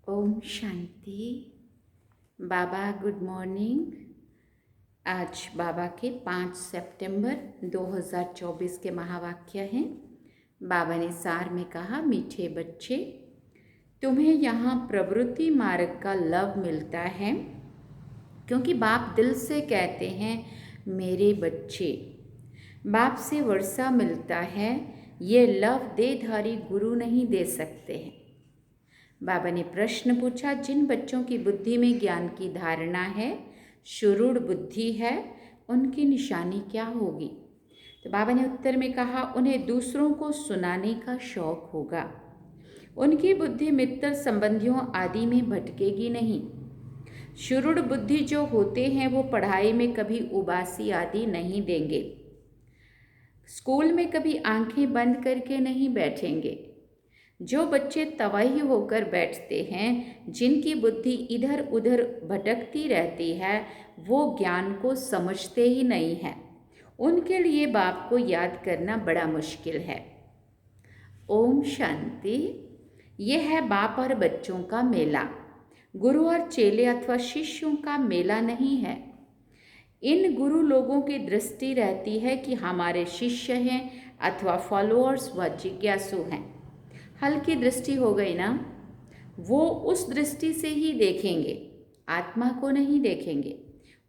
ओम शांति। बाबा good morning. आज बाबा के 5 सितंबर 2024 के महावाक्य हैं। बाबा ने सार में कहा, मीठे बच्चे, तुम्हें यहाँ प्रवृत्ति मार्ग का लव मिलता है क्योंकि बाप दिल से कहते हैं मेरे बच्चे। बाप से वर्षा मिलता है, ये लव देहधारी गुरु नहीं दे सकते हैं। बाबा ने प्रश्न पूछा, जिन बच्चों की बुद्धि में ज्ञान की धारणा है, शुरूढ़ बुद्धि है, उनकी निशानी क्या होगी? तो बाबा ने उत्तर में कहा, उन्हें दूसरों को सुनाने का शौक होगा। उनकी बुद्धि मित्र संबंधियों आदि में भटकेगी नहीं। शुरूढ़ बुद्धि जो होते हैं वो पढ़ाई में कभी उबासी आदि नहीं देंगे। स्कूल में कभी आंखें बंद करके नहीं बैठेंगे। जो बच्चे तवाही होकर बैठते हैं, जिनकी बुद्धि इधर उधर भटकती रहती है, वो ज्ञान को समझते ही नहीं है। उनके लिए बाप को याद करना बड़ा मुश्किल है। ओम शांति। ये है बाप और बच्चों का मेला। गुरु और चेले अथवा शिष्यों का मेला नहीं है। इन गुरु लोगों की दृष्टि रहती है कि हमारे शिष्य हैं अथवा फॉलोअर्स व जिज्ञासु हैं। हल्की दृष्टि हो गई ना? वो उस दृष्टि से ही देखेंगे, आत्मा को नहीं देखेंगे।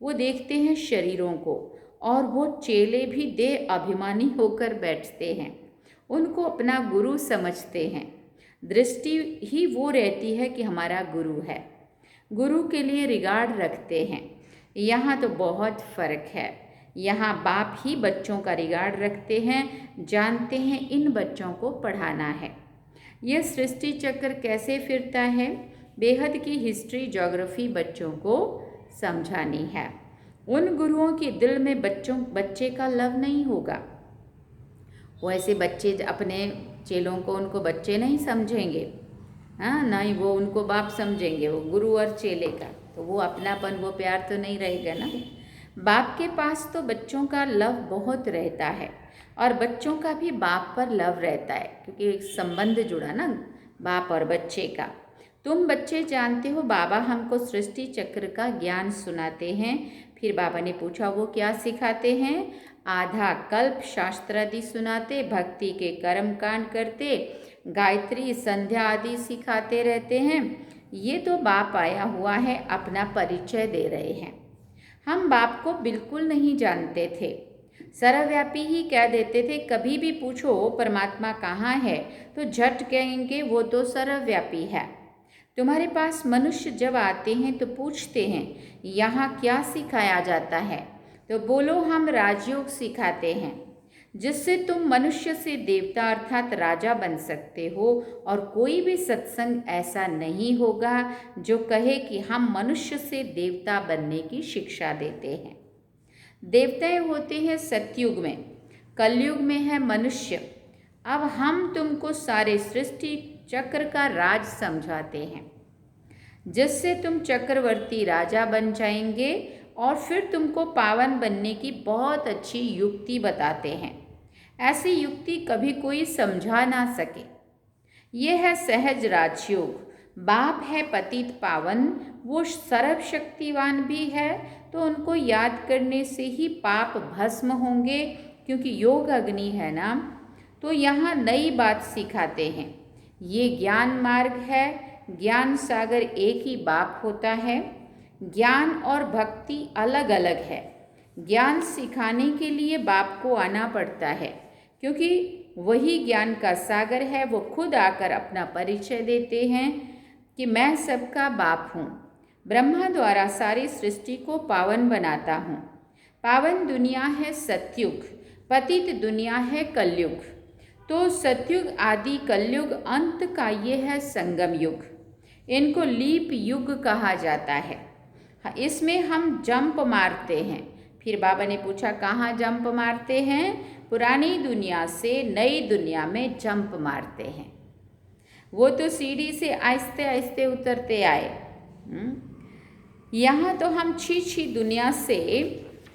वो देखते हैं शरीरों को, और वो चेले भी देह अभिमानी होकर बैठते हैं। उनको अपना गुरु समझते हैं। दृष्टि ही वो रहती है कि हमारा गुरु है। गुरु के लिए रिगार्ड रखते हैं। यहाँ तो बहुत फ़र्क है। यहाँ बाप ही बच्चों का रिगार्ड रखते हैं, जानते हैं इन बच्चों को पढ़ाना है। यह सृष्टि चक्र कैसे फिरता है, बेहद की हिस्ट्री ज्योग्राफी बच्चों को समझानी है। उन गुरुओं के दिल में बच्चे का लव नहीं होगा। वो ऐसे बच्चे अपने चेलों को उनको बच्चे नहीं समझेंगे, हाँ, नहीं वो उनको बाप समझेंगे, वो गुरु और चेले का। तो वो अपनापन, वो प्यार तो नहीं रहेगा ना। बाप के पास तो बच्चों का लव बहुत रहता है, और बच्चों का भी बाप पर लव रहता है, क्योंकि एक संबंध जुड़ा ना बाप और बच्चे का। तुम बच्चे जानते हो, बाबा हमको सृष्टि चक्र का ज्ञान सुनाते हैं। फिर बाबा ने पूछा, वो क्या सिखाते हैं? आधा कल्प शास्त्र आदि सुनाते, भक्ति के कर्म कांड करते, गायत्री संध्या आदि सिखाते रहते हैं। ये तो बाप आया हुआ है, अपना परिचय दे रहे हैं। हम बाप को बिल्कुल नहीं जानते थे, सर्वव्यापी ही कह देते थे। कभी भी पूछो परमात्मा कहाँ है, तो झट कहेंगे वो तो सर्वव्यापी है। तुम्हारे पास मनुष्य जब आते हैं तो पूछते हैं यहाँ क्या सिखाया जाता है, तो बोलो हम राजयोग सिखाते हैं, जिससे तुम मनुष्य से देवता अर्थात राजा बन सकते हो। और कोई भी सत्संग ऐसा नहीं होगा जो कहे कि हम मनुष्य से देवता बनने की शिक्षा देते हैं। देवताएं होते हैं सतयुग में, कलयुग में है मनुष्य। अब हम तुमको सारे सृष्टि चक्र का राज समझाते हैं, जिससे तुम चक्रवर्ती राजा बन जाएंगे, और फिर तुमको पावन बनने की बहुत अच्छी युक्ति बताते हैं। ऐसी युक्ति कभी कोई समझा ना सके। ये है सहज राजयोग। बाप है पतित पावन, वो सर्वशक्तिवान भी है, तो उनको याद करने से ही पाप भस्म होंगे, क्योंकि योग अग्नि है ना। तो यहाँ नई बात सिखाते हैं। ये ज्ञान मार्ग है। ज्ञान सागर एक ही बाप होता है। ज्ञान और भक्ति अलग अलग है। ज्ञान सिखाने के लिए बाप को आना पड़ता है, क्योंकि वही ज्ञान का सागर है। वो खुद आकर अपना परिचय देते हैं कि मैं सबका बाप हूँ। ब्रह्मा द्वारा सारी सृष्टि को पावन बनाता हूँ। पावन दुनिया है सतयुग, पतित दुनिया है कलयुग। तो सतयुग आदि कलयुग अंत का ये है संगम युग। इनको लीप युग कहा जाता है। इसमें हम जंप मारते हैं। फिर बाबा ने पूछा, कहाँ जंप मारते हैं? पुरानी दुनिया से नई दुनिया में जंप मारते हैं। वो तो सीढ़ी से आहिस्ते आहिस्ते उतरते आए। यहाँ तो हम छी दुनिया से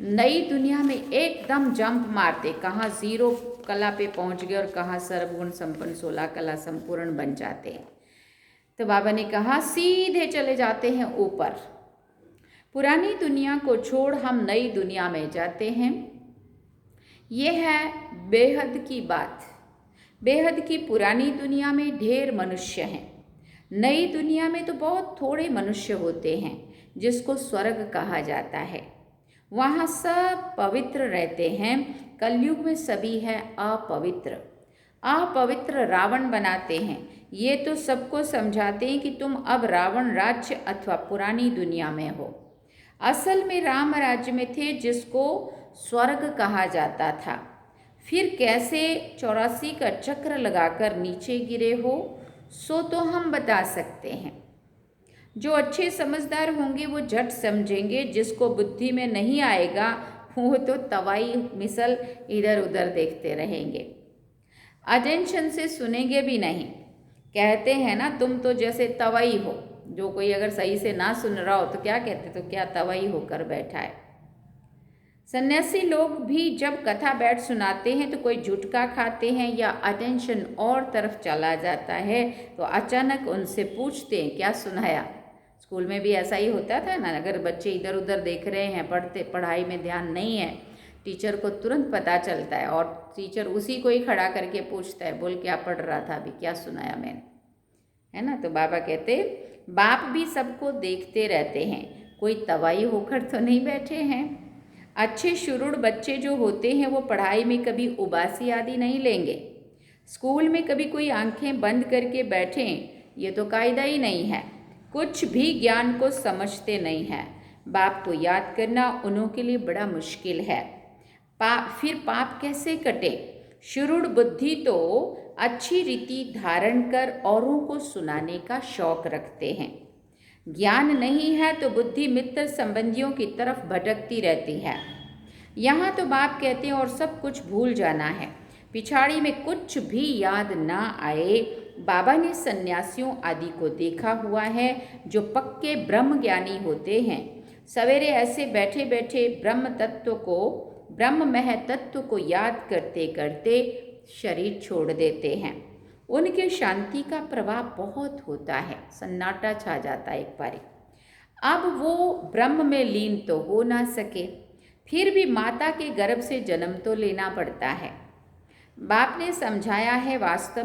नई दुनिया में एकदम जंप मारते, कहाँ जीरो कला पे पहुँच गए और कहाँ सर्वगुण संपन्न 16 कला संपूर्ण बन जाते हैं। तो बाबा ने कहा सीधे चले जाते हैं ऊपर। पुरानी दुनिया को छोड़ हम नई दुनिया में जाते हैं। ये है बेहद की बात। बेहद की पुरानी दुनिया में ढेर मनुष्य हैं। नई दुनिया में तो बहुत थोड़े मनुष्य होते हैं, जिसको स्वर्ग कहा जाता है। वहाँ सब पवित्र रहते हैं। कलयुग में सभी है अपवित्र। अपवित्र रावण बनाते हैं। ये तो सबको समझाते हैं कि तुम अब रावण राज्य अथवा पुरानी दुनिया में हो। असल में राम राज्य में थे, जिसको स्वर्ग कहा जाता था। फिर कैसे 84 का चक्र लगाकर नीचे गिरे हो, सो तो हम बता सकते हैं। जो अच्छे समझदार होंगे वो झट समझेंगे। जिसको बुद्धि में नहीं आएगा वो तो तवाई मिसल इधर उधर देखते रहेंगे, अटेंशन से सुनेंगे भी नहीं। कहते हैं ना, तुम तो जैसे तवाई हो। जो कोई अगर सही से ना सुन रहा हो तो क्या कहते, तो क्या तवाई होकर बैठा है। सन्यासी लोग भी जब कथा बैठ सुनाते हैं तो कोई झुटका खाते हैं या अटेंशन और तरफ चला जाता है, तो अचानक उनसे पूछते हैं क्या सुनाया। स्कूल में भी ऐसा ही होता था ना, अगर बच्चे इधर उधर देख रहे हैं, पढ़ाई में ध्यान नहीं है, टीचर को तुरंत पता चलता है और टीचर उसी को ही खड़ा करके पूछता है, बोल क्या पढ़ रहा था अभी, क्या सुनाया मैंने, है ना। तो बाबा कहते बाप भी सबको देखते रहते हैं, कोई तवाई होकर तो नहीं बैठे हैं। अच्छे शुरूढ़ बच्चे जो होते हैं वो पढ़ाई में कभी उबासी आदि नहीं लेंगे। स्कूल में कभी कोई आंखें बंद करके बैठें, ये तो कायदा ही नहीं है। कुछ भी ज्ञान को समझते नहीं हैं। बाप को याद करना उन्हों के लिए बड़ा मुश्किल है। फिर पाप कैसे कटे। शुरूढ़ बुद्धि तो अच्छी रीति धारण कर औरों को सुनाने का शौक रखते हैं। ज्ञान नहीं है तो बुद्धि मित्र संबंधियों की तरफ भटकती रहती है। यहाँ तो बाप कहते हैं और सब कुछ भूल जाना है, पिछाड़ी में कुछ भी याद ना आए। बाबा ने सन्यासियों आदि को देखा हुआ है जो पक्के ब्रह्म ज्ञानी होते हैं। सवेरे ऐसे बैठे बैठे ब्रह्ममय तत्व को याद करते करते शरीर छोड़ देते हैं। उनके शांति का प्रभाव बहुत होता है, सन्नाटा छा जाता है एक बारी। अब वो ब्रह्म में लीन तो हो ना सके, फिर भी माता के गर्भ से जन्म तो लेना पड़ता है। बाप ने समझाया है वास्तव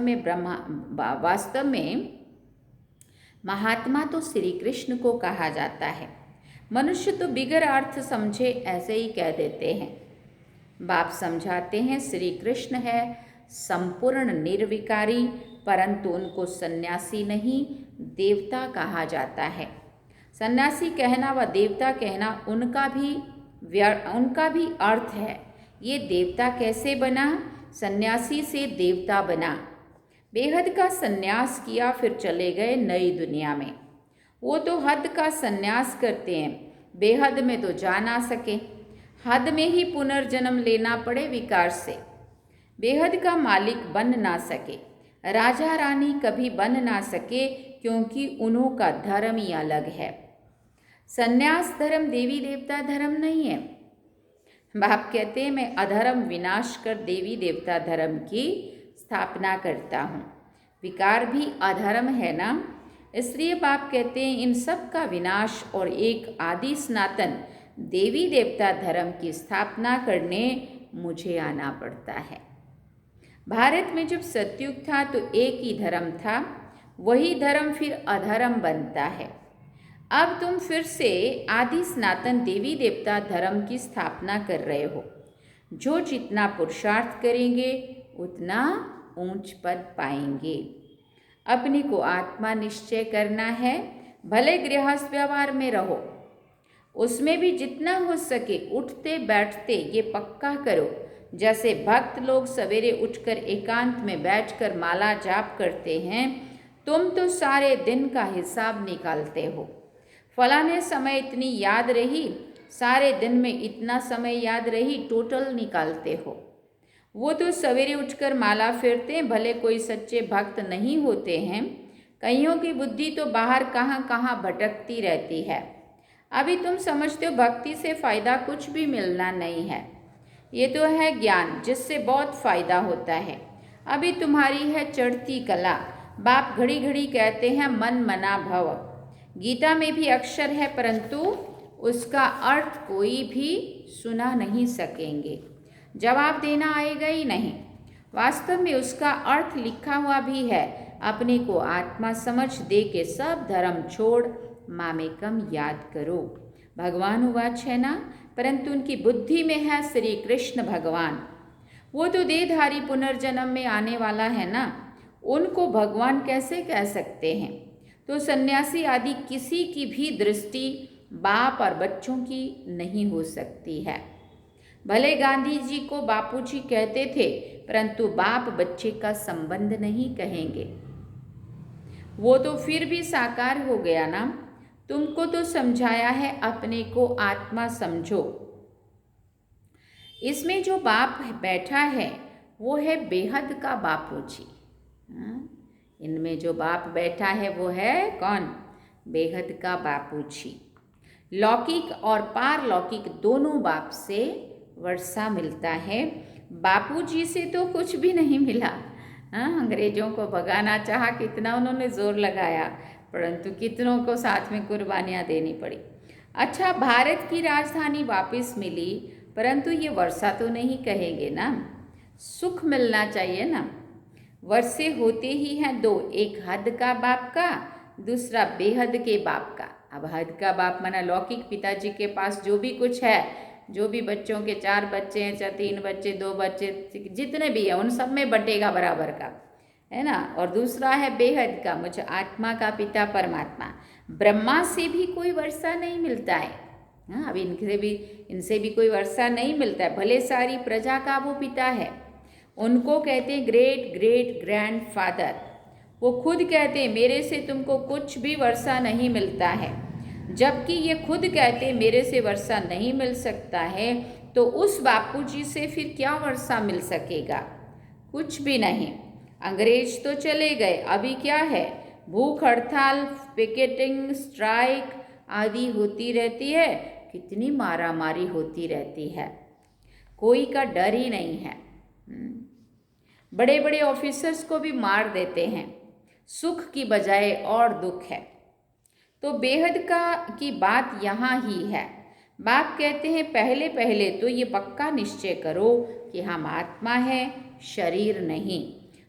में महात्मा तो श्री कृष्ण को कहा जाता है। मनुष्य तो बिगर अर्थ समझे ऐसे ही कह देते हैं। बाप समझाते हैं श्री कृष्ण है संपूर्ण निर्विकारी, परंतु उनको सन्यासी नहीं देवता कहा जाता है। सन्यासी कहना व देवता कहना उनका भी अर्थ है। ये देवता कैसे बना, सन्यासी से देवता बना। बेहद का सन्यास किया फिर चले गए नई दुनिया में। वो तो हद का सन्यास करते हैं, बेहद में तो जा ना सके। हद में ही पुनर्जन्म लेना पड़े विकार से। बेहद का मालिक बन ना सके, राजा रानी कभी बन ना सके, क्योंकि उन्हों का धर्म ही अलग है। सन्यास धर्म देवी देवता धर्म नहीं है। बाप कहते हैं मैं अधर्म विनाश कर देवी देवता धर्म की स्थापना करता हूँ। विकार भी अधर्म है ना, इसलिए बाप कहते हैं इन सब का विनाश और एक आदि सनातन देवी देवता धर्म की स्थापना करने मुझे आना पड़ता है। भारत में जब सतयुग था तो एक ही धर्म था, वही धर्म फिर अधर्म बनता है। अब तुम फिर से आदि सनातन देवी देवता धर्म की स्थापना कर रहे हो। जो जितना पुरुषार्थ करेंगे उतना ऊंच पद पाएंगे। अपने को आत्मा निश्चय करना है। भले गृहस्थ व्यवहार में रहो, उसमें भी जितना हो सके उठते बैठते ये पक्का करो। जैसे भक्त लोग सवेरे उठकर एकांत में बैठकर माला जाप करते हैं, तुम तो सारे दिन का हिसाब निकालते हो। फलाने समय इतनी याद रही, सारे दिन में इतना समय याद रही, टोटल निकालते हो। वो तो सवेरे उठकर माला फेरते हैं, भले कोई सच्चे भक्त नहीं होते हैं। कईयों की बुद्धि तो बाहर कहाँ कहाँ भटकती रहती है। अभी तुम समझते हो भक्ति से फ़ायदा कुछ भी मिलना नहीं है। ये तो है ज्ञान जिससे बहुत फ़ायदा होता है। अभी तुम्हारी है चढ़ती कला, बाप घड़ी घड़ी कहते हैं मन मना भव। गीता में भी अक्षर है परंतु उसका अर्थ कोई भी सुना नहीं सकेंगे, जवाब देना आएगा ही नहीं। वास्तव में उसका अर्थ लिखा हुआ भी है, अपने को आत्मा समझ दे के सब धर्म छोड़ मामेकम याद करो। भगवान उवाच है ना, परंतु उनकी बुद्धि में है श्री कृष्ण भगवान। वो तो देहधारी पुनर्जन्म में आने वाला है ना, उनको भगवान कैसे कह सकते हैं। तो सन्यासी आदि किसी की भी दृष्टि बाप और बच्चों की नहीं हो सकती है। भले गांधी जी को बापूजी कहते थे, परंतु बाप बच्चे का संबंध नहीं कहेंगे। वो तो फिर भी साकार हो गया ना। तुमको तो समझाया है अपने को आत्मा समझो। इसमें जो बाप बैठा है वो है बेहद का बापूजी। इनमें जो बाप बैठा है वो है कौन? बेहद का बापूजी। लौकिक और पारलौकिक दोनों बाप से वर्षा मिलता है, बापूजी से तो कुछ भी नहीं मिला। अंग्रेजों को भगाना चाहा, कितना उन्होंने जोर लगाया, परंतु कितनों को साथ में कुर्बानियाँ देनी पड़ी। अच्छा, भारत की राजधानी वापस मिली, परंतु ये वर्षा तो नहीं कहेंगे ना। सुख मिलना चाहिए ना। वर्षे होते ही हैं दो, एक हद का बाप का, दूसरा बेहद के बाप का। अब हद का बाप माना लौकिक पिताजी के पास जो भी कुछ है, जो भी बच्चों के 4 बच्चे हैं, चाहे 3 बच्चे, 2 बच्चे, जितने भी हैं उन सब में बटेगा बराबर का, है ना। और दूसरा है बेहद का, मुझे आत्मा का पिता परमात्मा। ब्रह्मा से भी कोई वर्षा नहीं मिलता है। अब इनसे भी कोई वर्षा नहीं मिलता है, भले सारी प्रजा का वो पिता है। उनको कहते हैं ग्रेट ग्रेट ग्रैंड फादर। वो खुद कहते हैं मेरे से तुमको कुछ भी वर्षा नहीं मिलता है। जबकि ये खुद कहते मेरे से वर्षा नहीं मिल सकता है, तो उस बापूजी से फिर क्या वर्षा मिल सकेगा? कुछ भी नहीं। अंग्रेज तो चले गए, अभी क्या है? भूख हड़ताल, पिकेटिंग, स्ट्राइक आदि होती रहती है, कितनी मारामारी होती रहती है, कोई का डर ही नहीं है। बड़े बड़े ऑफिसर्स को भी मार देते हैं, सुख की बजाय और दुख है। तो बेहद की बात यहाँ ही है। बाप कहते हैं पहले पहले तो ये पक्का निश्चय करो कि हम आत्मा है, शरीर नहीं।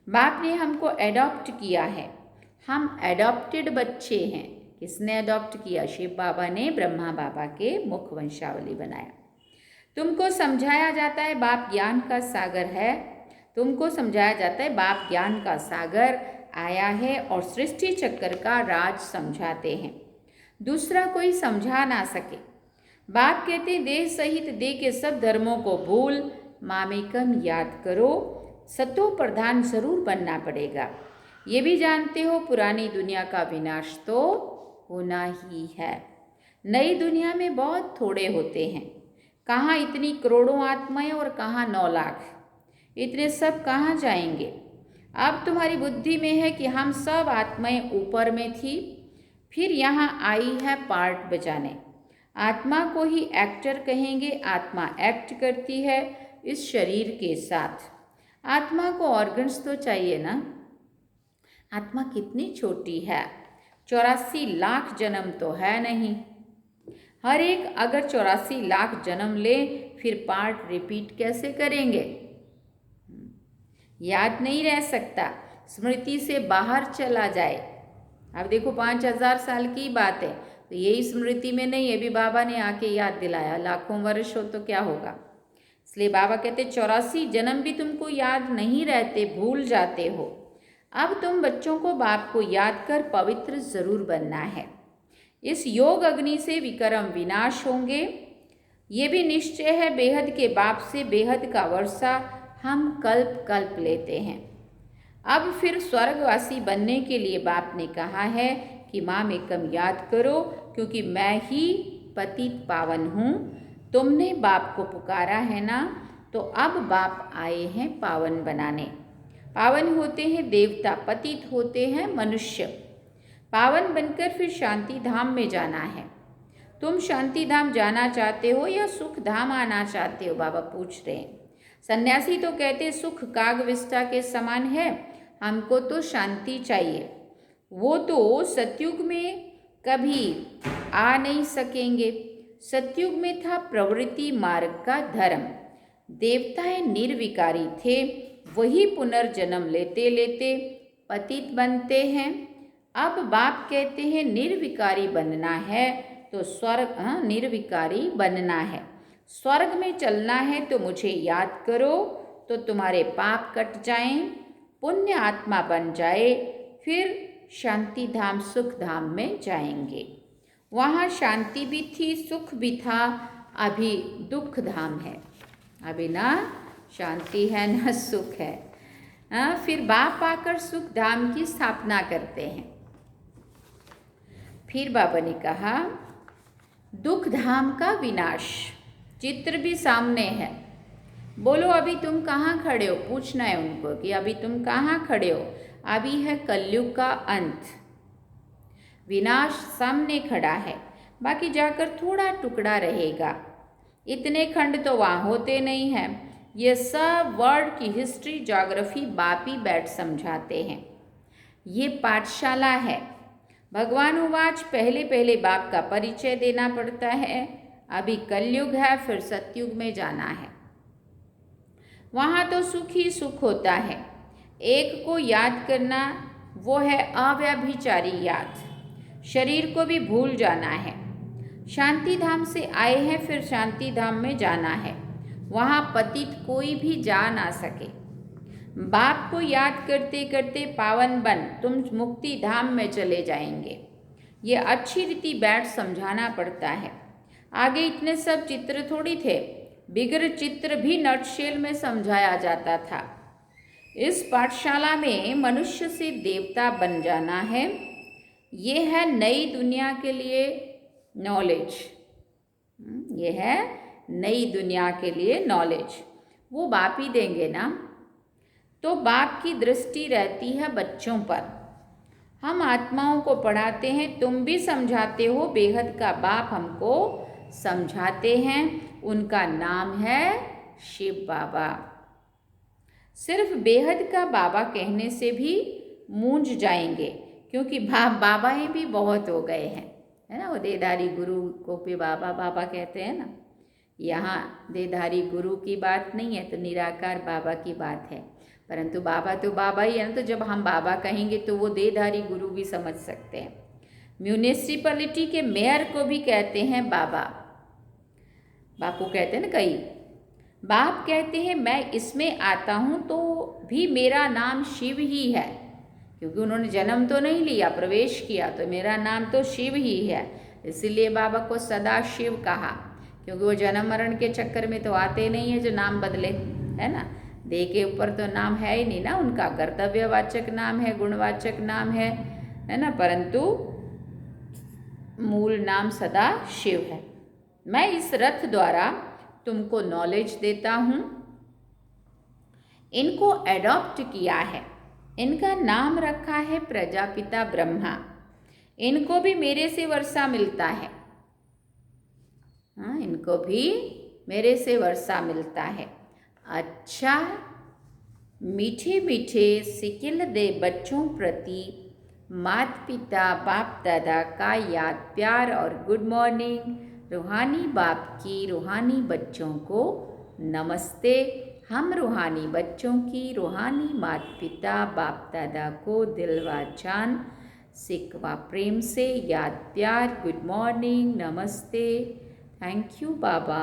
बाप ने हमको एडॉप्ट किया है, हम एडॉप्टेड बच्चे हैं। किसने एडॉप्ट किया? शिव बाबा ने ब्रह्मा बाबा के मुख वंशावली बनाया। तुमको समझाया जाता है बाप ज्ञान का सागर है, तुमको समझाया जाता है बाप ज्ञान का सागर आया है और सृष्टि चक्र का राज समझाते हैं, दूसरा कोई समझा ना सके। बाप कहते हैं देह सहित देह के सब धर्मों को भूल मामेकम याद करो। सतो प्रधान जरूर बनना पड़ेगा। ये भी जानते हो पुरानी दुनिया का विनाश तो होना ही है। नई दुनिया में बहुत थोड़े होते हैं। कहाँ इतनी करोड़ों आत्माएं और कहाँ 9 लाख। इतने सब कहाँ जाएंगे? अब तुम्हारी बुद्धि में है कि हम सब आत्माएं ऊपर में थी, फिर यहाँ आई है पार्ट बजाने। आत्मा को ही एक्टर कहेंगे। आत्मा एक्ट करती है इस शरीर के साथ। आत्मा को ऑर्गन्स तो चाहिए ना। आत्मा कितनी छोटी है, 84 लाख जन्म तो है नहीं। हर एक अगर 84 लाख जन्म ले, फिर पार्ट रिपीट कैसे करेंगे? याद नहीं रह सकता, स्मृति से बाहर चला जाए। अब देखो 5000 साल की बात है, तो यही स्मृति में नहीं है, अभी बाबा ने आके याद दिलाया। लाखों वर्ष हो तो क्या होगा? इसलिए बाबा कहते 84 जन्म भी तुमको याद नहीं रहते, भूल जाते हो। अब तुम बच्चों को बाप को याद कर पवित्र जरूर बनना है। इस योग अग्नि से विक्रम विनाश होंगे, ये भी निश्चय है। बेहद के बाप से बेहद का वर्षा हम कल्प कल्प लेते हैं। अब फिर स्वर्गवासी बनने के लिए बाप ने कहा है कि मामेकम याद करो, क्योंकि मैं ही पतित पावन हूँ। तुमने बाप को पुकारा है ना, तो अब बाप आए हैं पावन बनाने। पावन होते हैं देवता, पतित होते हैं मनुष्य। पावन बनकर फिर शांति धाम में जाना है। तुम शांति धाम जाना चाहते हो या सुख धाम आना चाहते हो? बाबा पूछ रहे हैं। सन्यासी तो कहते सुख काग विष्ठा के समान है, हमको तो शांति चाहिए। वो तो सतयुग में कभी आ नहीं सकेंगे। सतयुग में था प्रवृत्ति मार्ग का धर्म। देवताएं निर्विकारी थे, वही पुनर्जन्म लेते लेते पतित बनते हैं। अब बाप कहते हैं निर्विकारी बनना है तो स्वर्ग, निर्विकारी बनना है, स्वर्ग में चलना है तो मुझे याद करो तो तुम्हारे पाप कट जाएं, पुण्य आत्मा बन जाए, फिर शांति धाम सुख धाम में जाएंगे। वहाँ शांति भी थी, सुख भी था। अभी दुख धाम है, अभी ना शांति है ना सुख है। फिर बाप आकर सुख धाम की स्थापना करते हैं। फिर बाबा ने कहा दुख धाम का विनाश, चित्र भी सामने है। बोलो अभी तुम कहाँ खड़े हो, पूछना है उनको कि अभी तुम कहाँ खड़े हो। अभी है कलयुग का अंत, विनाश सामने खड़ा है, बाकी जाकर थोड़ा टुकड़ा रहेगा। इतने खंड तो वहाँ होते नहीं हैं। ये सब वर्ल्ड की हिस्ट्री ज्योग्राफी बापी बैठ समझाते हैं। ये पाठशाला है। भगवान उवाच, पहले पहले बाप का परिचय देना पड़ता है। अभी कलयुग है, फिर सतयुग में जाना है। वहाँ तो सुख ही सुख होता है। एक को याद करना वो है अव्यभिचारी याद। शरीर को भी भूल जाना है। शांति धाम से आए हैं, फिर शांति धाम में जाना है। वहाँ पतित कोई भी जा ना सके। बाप को याद करते करते पावन बन तुम मुक्ति धाम में चले जाएंगे। ये अच्छी रीति बैठ समझाना पड़ता है। आगे इतने सब चित्र थोड़ी थे, बिगर चित्र भी नटशेल में समझाया जाता था। इस पाठशाला में मनुष्य से देवता बन जाना है। ये है नई दुनिया के लिए नॉलेज। ये है नई दुनिया के लिए नॉलेज। वो बाप ही देंगे ना। तो बाप की दृष्टि रहती है बच्चों पर। हम आत्माओं को पढ़ाते हैं, तुम भी समझाते हो। बेहद का बाप हमको समझाते हैं। उनका नाम है शिव बाबा। सिर्फ बेहद का बाबा कहने से भी मूंझ जाएंगे, क्योंकि बाबाएँ भी बहुत हो गए हैं, है ना। वो देधारी गुरु को भी बाबा बाबा कहते हैं ना। यहाँ देधारी गुरु की बात नहीं है, तो निराकार बाबा की बात है। परंतु बाबा तो बाबा ही है ना। तो जब हम बाबा कहेंगे तो वो देधारी गुरु भी समझ सकते हैं। म्यूनिसिपैलिटी के मेयर को भी कहते हैं बाबा। बापू कहते हैं ना कई। बाप कहते हैं मैं इसमें आता हूँ तो भी मेरा नाम शिव ही है, क्योंकि उन्होंने जन्म तो नहीं लिया, प्रवेश किया, तो मेरा नाम तो शिव ही है। इसीलिए बाबा को सदा शिव कहा, क्योंकि वो जन्म मरण के चक्कर में तो आते नहीं है जो नाम बदले, है ना। देह के ऊपर तो नाम है ही नहीं ना उनका। कर्तव्यवाचक नाम है, गुणवाचक नाम है ना। परंतु मूल नाम सदा शिव है। मैं इस रथ द्वारा तुमको नॉलेज देता हूँ। इनको एडॉप्ट किया है। इनका नाम रखा है प्रजापिता ब्रह्मा। इनको भी मेरे से वर्षा मिलता है। हाँ, इनको भी मेरे से वर्षा मिलता है। अच्छा, मीठे मीठे सिकिल दे बच्चों प्रति माता पिता बाप दादा का याद, प्यार और गुड मॉर्निंग। रूहानी बाप की रूहानी बच्चों को नमस्ते। हम रूहानी बच्चों की रूहानी माता पिता बाप दादा को दिल व जान सिक व प्रेम से याद, प्यार, गुड मॉर्निंग, नमस्ते, थैंक यू बाबा,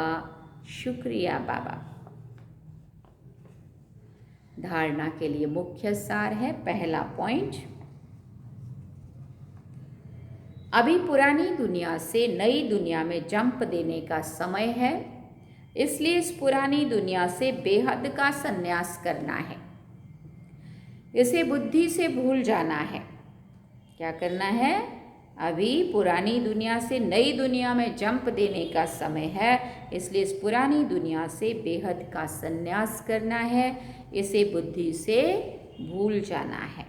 शुक्रिया बाबा। धारणा के लिए मुख्य सार है। पहला पॉइंट, अभी पुरानी दुनिया से नई दुनिया में जंप देने का समय है। इसलिए इस पुरानी दुनिया से बेहद का संन्यास करना है। इसे बुद्धि से भूल जाना है। क्या करना है? अभी पुरानी दुनिया से नई दुनिया में जंप देने का समय है। इसलिए इस पुरानी दुनिया से बेहद का संन्यास करना है। इसे बुद्धि से भूल जाना है।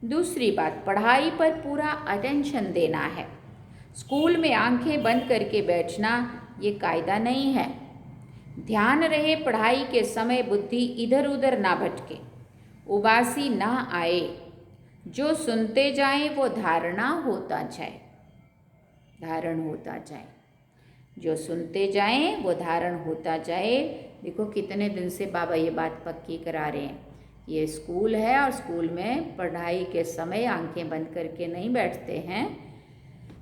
दूसरी बात, पढ़ाई पर पूरा अटेंशन देना है। स्कूल में आंखें बंद करके बैठना ये कायदा नहीं है। ध्यान रहे पढ़ाई के समय, बुद्धि इधर उधर ना भटके। उबासी ना आए, जो सुनते जाए वो धारणा होता जाए, धारण होता जाए, जो सुनते जाएं वो धारण होता जाए। देखो कितने दिन से बाबा ये बात पक्की करा रहे हैं। ये स्कूल है और स्कूल में पढ़ाई के समय आंखें बंद करके नहीं बैठते हैं,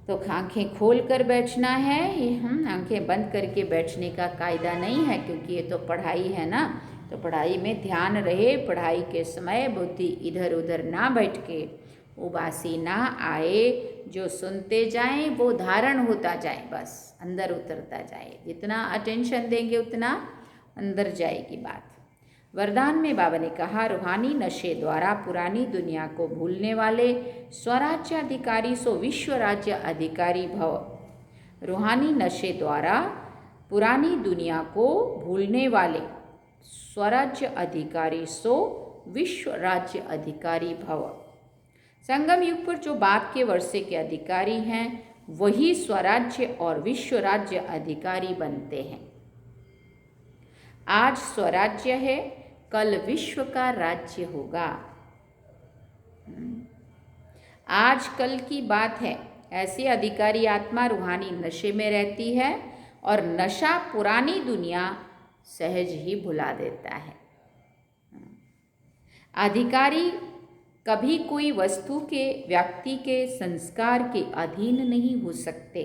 तो आंखें खोल कर बैठना है। ये हम आंखें बंद करके बैठने का कायदा नहीं है, क्योंकि ये तो पढ़ाई है ना। तो पढ़ाई में ध्यान रहे, पढ़ाई के समय बुद्धि इधर उधर ना भटके, उबासी ना आए, जो सुनते जाएं वो धारण होता जाए, बस अंदर उतरता जाए। जितना अटेंशन देंगे उतना अंदर जाएगी बात। वरदान में बाबा ने कहा, रूहानी नशे द्वारा पुरानी दुनिया को भूलने वाले स्वराज्य अधिकारी सो विश्व राज्य अधिकारी भव। रूहानी नशे द्वारा पुरानी दुनिया को भूलने वाले स्वराज्य अधिकारी सो विश्व राज्य अधिकारी भव। संगम युग पर जो बाप के वर्षे के अधिकारी हैं वही स्वराज्य और विश्व राज्य अधिकारी बनते हैं। आज स्वराज्य है, कल विश्व का राज्य होगा। आज कल की बात है। ऐसी अधिकारी आत्मा रूहानी नशे में रहती है और नशा पुरानी दुनिया सहज ही भुला देता है। अधिकारी कभी कोई वस्तु के, व्यक्ति के संस्कार के अधीन नहीं हो सकते।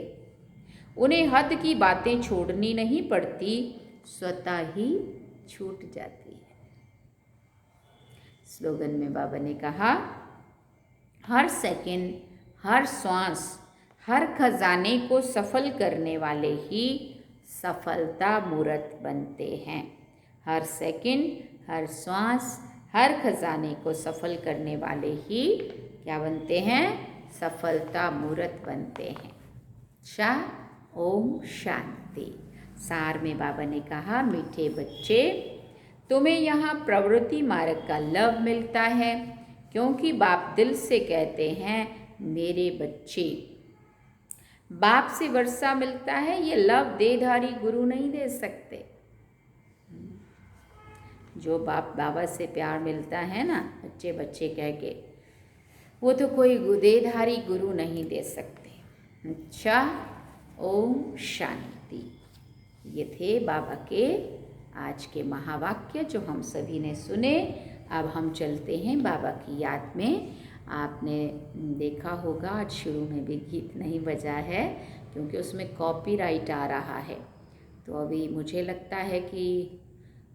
उन्हें हद की बातें छोड़नी नहीं पड़ती, स्वतः ही छूट जाती है। स्लोगन में बाबा ने कहा, हर सेकंड, हर श्वास, हर खजाने को सफल करने वाले ही सफलता मूर्त बनते हैं। हर सेकंड, हर श्वास, हर खजाने को सफल करने वाले ही क्या बनते हैं? सफलता मूर्त बनते हैं। ओम शांति। सार में बाबा ने कहा, मीठे बच्चे, तुम्हें यहाँ प्रवृत्ति मार्ग का लाभ मिलता है, क्योंकि बाप दिल से कहते हैं मेरे बच्चे। बाप से वर्षा मिलता है, ये लव देहधारी गुरु नहीं दे सकते। जो बाप बाबा से प्यार मिलता है ना, बच्चे बच्चे कह के, वो तो कोई देहधारी गुरु नहीं दे सकते। अच्छा, ओम शांति। ये थे बाबा के आज के महावाक्य जो हम सभी ने सुने। अब हम चलते हैं बाबा की याद में। आपने देखा होगा आज शुरू में भी गीत नहीं बजा है, क्योंकि उसमें कॉपीराइट आ रहा है। तो अभी मुझे लगता है कि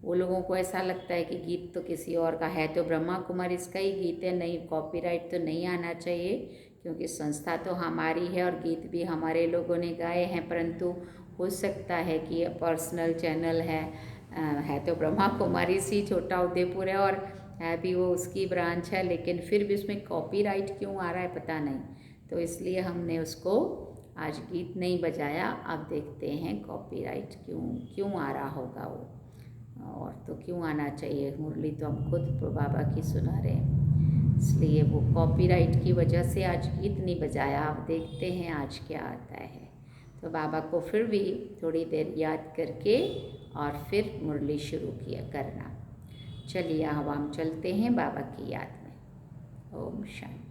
वो लोगों को ऐसा लगता है कि गीत तो किसी और का है, तो ब्रह्मा कुमारी इसका ही गीत है, नहीं कॉपीराइट तो नहीं आना चाहिए, क्योंकि संस्था तो हमारी है और गीत भी हमारे लोगों ने गाए हैं। परंतु हो सकता है कि ये पर्सनल चैनल है तो ब्रह्मा कुमारी सी, छोटा उदयपुर है और है भी वो उसकी ब्रांच है, लेकिन फिर भी उसमें कॉपीराइट क्यों आ रहा है पता नहीं। तो इसलिए हमने उसको आज गीत नहीं बजाया। अब देखते हैं कॉपीराइट क्यों आ रहा होगा वो, और तो क्यों आना चाहिए। मुरली तो हम खुद बाबा की सुना रहे हैं, इसलिए वो कॉपीराइट की वजह से आज गीत नहीं बजाया। अब देखते हैं आज क्या आता है। तो बाबा को फिर भी थोड़ी देर याद करके और फिर मुरली शुरू करना। चलिए अब हम चलते हैं बाबा की याद में। ओम शांति।